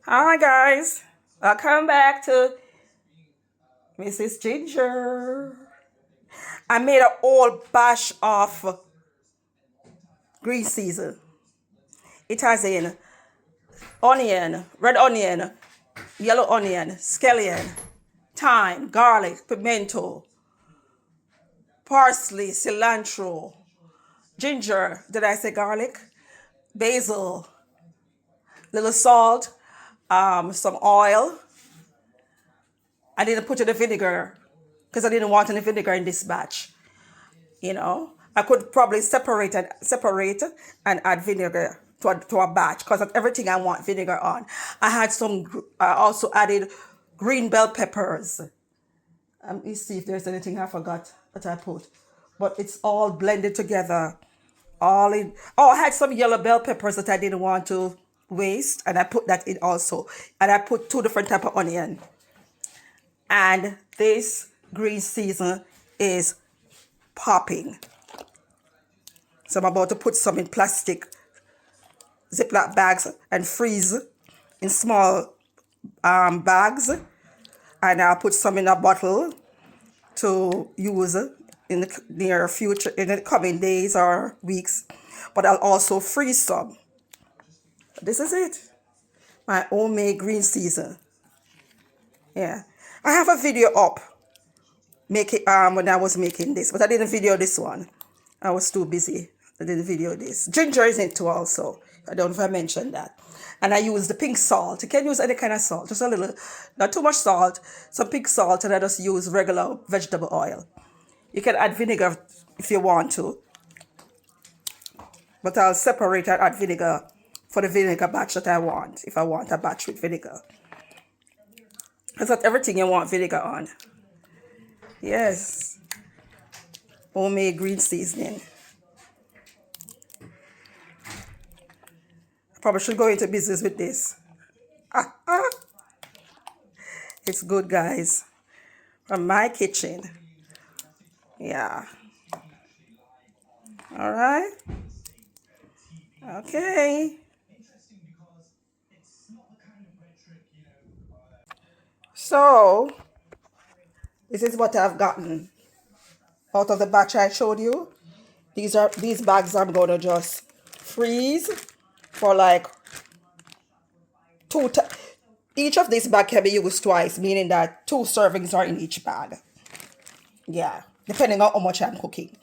Hi guys, welcome back to Mrs. Ginger. I made a whole batch of green season. It has in onion, red onion, yellow onion, scallion, thyme, garlic, pimento, parsley, cilantro, ginger. Did I say garlic? Basil, little salt, some oil. I didn't put in the vinegar because I didn't want any vinegar in this batch. I could probably separate and add vinegar to a batch because of everything I want vinegar on. I also added green bell peppers. Let me see if there's anything I forgot that I put, but it's all blended together. All in. Oh, I had some yellow bell peppers that I didn't want to waste, and I put that in also. And I put two different type of onion. And this green season is popping. So I'm about to put some in plastic Ziploc bags and freeze in small bags. And I'll put some in a bottle to use in the near future, in the coming days or weeks. But I'll also freeze some. This is it. My homemade green season. Yeah. I have a video up when I was making this, but I didn't video this one. I was too busy. I didn't video this. Ginger is in it too also. I don't know if I mentioned that. And I use the pink salt. You can use any kind of salt, just a little, not too much salt, some pink salt, and I just use regular vegetable oil. You can add vinegar if you want to, but I'll separate and add vinegar for the vinegar batch that I want, if I want a batch with vinegar. That's not everything you want vinegar on. Yes, homemade green seasoning. I probably should go into business with this. It's good, guys. From my kitchen. Yeah. All right. Okay. So, this is what I've gotten out of the batch I showed you. These bags I'm gonna just freeze for like two. Each of these bags can be used twice, meaning that two servings are in each bag. Yeah, depending on how much I'm cooking.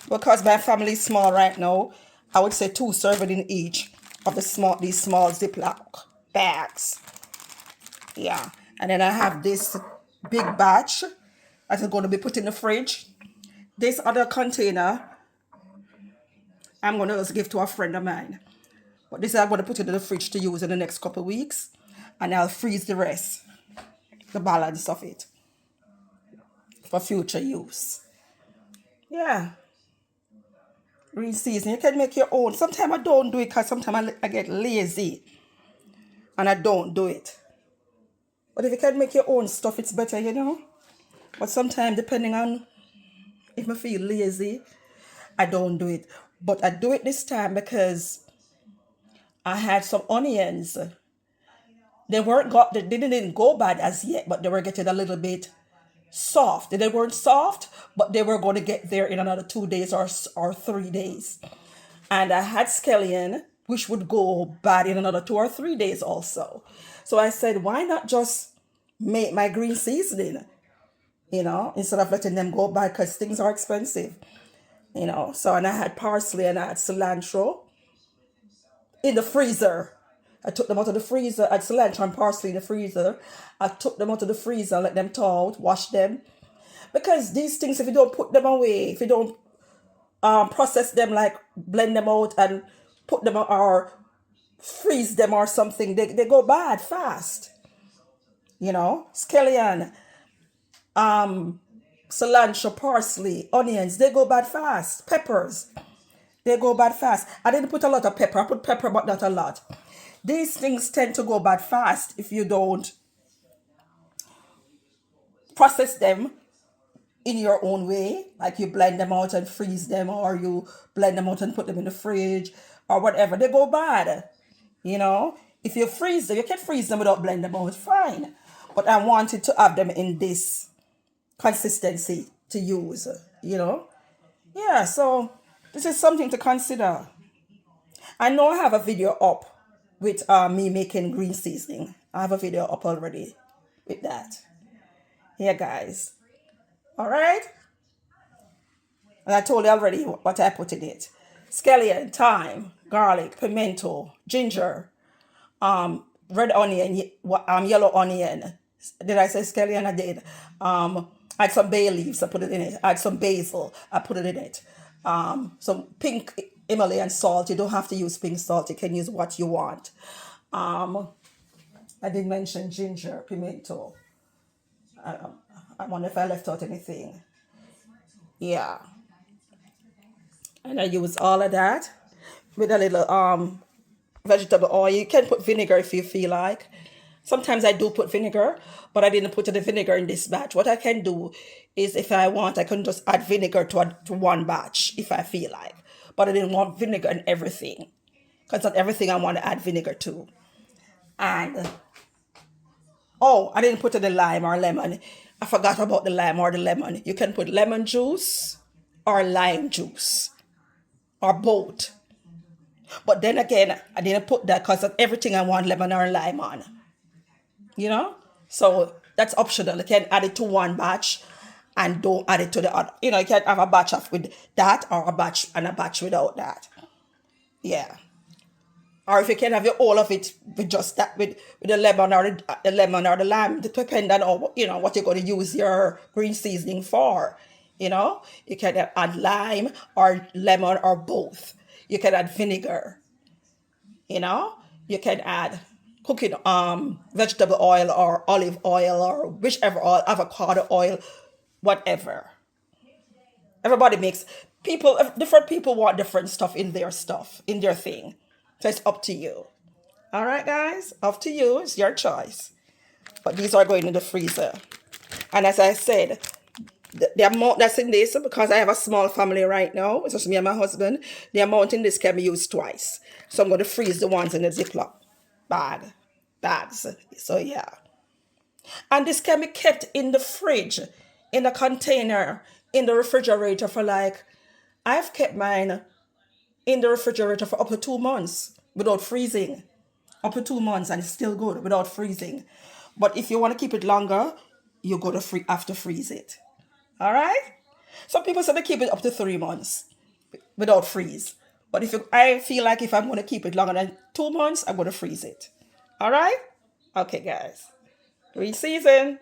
Because my family is small right now, I would say two servings in each of these small Ziploc bags. Yeah, and then I have this big batch that is going to be put in the fridge. This other container I'm going to just give to a friend of mine. But this I'm going to put it in the fridge to use in the next couple of weeks. And I'll freeze the rest, the balance of it, for future use. Yeah. Green season. You can make your own. Sometimes I don't do it because sometimes I get lazy and I don't do it. But if you can make your own stuff, it's better. But sometimes, depending on if I feel lazy, I don't do it. But I do it this time because I had some onions. They didn't go bad as yet, but they were getting a little bit soft. They weren't soft, but they were going to get there in another 2 days or 3 days. And I had scallion, which would go bad in another 2 or 3 days also. So I said, why not just make my green seasoning, instead of letting them go bad because things are expensive. So, and I had parsley and I had cilantro in the freezer. I took them out of the freezer. I had cilantro and parsley in the freezer. I took them out of the freezer, let them thaw out, wash them. Because these things, if you don't put them away, if you don't process them, like blend them out and put them or freeze them or something, they go bad fast. Scallion, cilantro, parsley, onions, they go bad fast. Peppers, they go bad fast. I didn't put a lot of pepper. I put pepper, but not a lot. These things tend to go bad fast if you don't process them in your own way. Like you blend them out and freeze them, or you blend them out and put them in the fridge, or whatever. They go bad. You know, If you freeze them, you can freeze them without blending them out, fine. But I wanted to have them in this consistency to use, you know. Yeah, so this is something to consider. I know I have a video up with me making green seasoning. I have a video up already with that. Yeah, guys. All right. And I told you already what I put in it: scallion, thyme, garlic, pimento, ginger, red onion, yellow onion. Did I say scallion? I did. I had some bay leaves. I put it in it. I had some basil. I put it in it. Some pink Himalayan salt. You don't have to use pink salt. You can use what you want. I did mention ginger, pimento. I wonder if I left out anything. Yeah, and I use all of that with a little vegetable oil. You can put vinegar if you feel like. Sometimes I do put vinegar, but I didn't put the vinegar in this batch. What I can do is, if I want, I can just add vinegar to one batch if I feel like. But I didn't want vinegar in everything, because not everything I want to add vinegar to. And oh, I didn't put in the lime or lemon. I forgot about the lime or the lemon. You can put lemon juice or lime juice or both. But then again, I didn't put that because of everything I want lemon or lime on. You know? So that's optional. You can add it to one batch and don't add it to the other. You know, you can have a batch of with that or a batch and a batch without that. Yeah. Or if you can have your all of it with just that with the lemon or the lemon or the lime, depending on what you're going to use your green seasoning for. You know, you can add lime or lemon or both. You can add vinegar. You know, you can add cooking vegetable oil or olive oil or whichever oil, avocado oil, whatever. Everybody makes different people want different stuff in their thing. So it's up to you. All right, guys, up to you. It's your choice. But these are going in the freezer. And as I said, the amount that's in this, because I have a small family right now, it's just me and my husband, the amount in this can be used twice. So I'm going to freeze the ones in the Ziploc bags. So yeah. And this can be kept in the fridge, in a container, in the refrigerator for I've kept mine in the refrigerator for up to 2 months without freezing. Up to 2 months and it's still good without freezing. But if you want to keep it longer, you go to have to freeze it. All right? Some people say they keep it up to 3 months without freeze. But I feel like if I'm going to keep it longer than 2 months, I'm going to freeze it. All right? Okay, guys. Green season.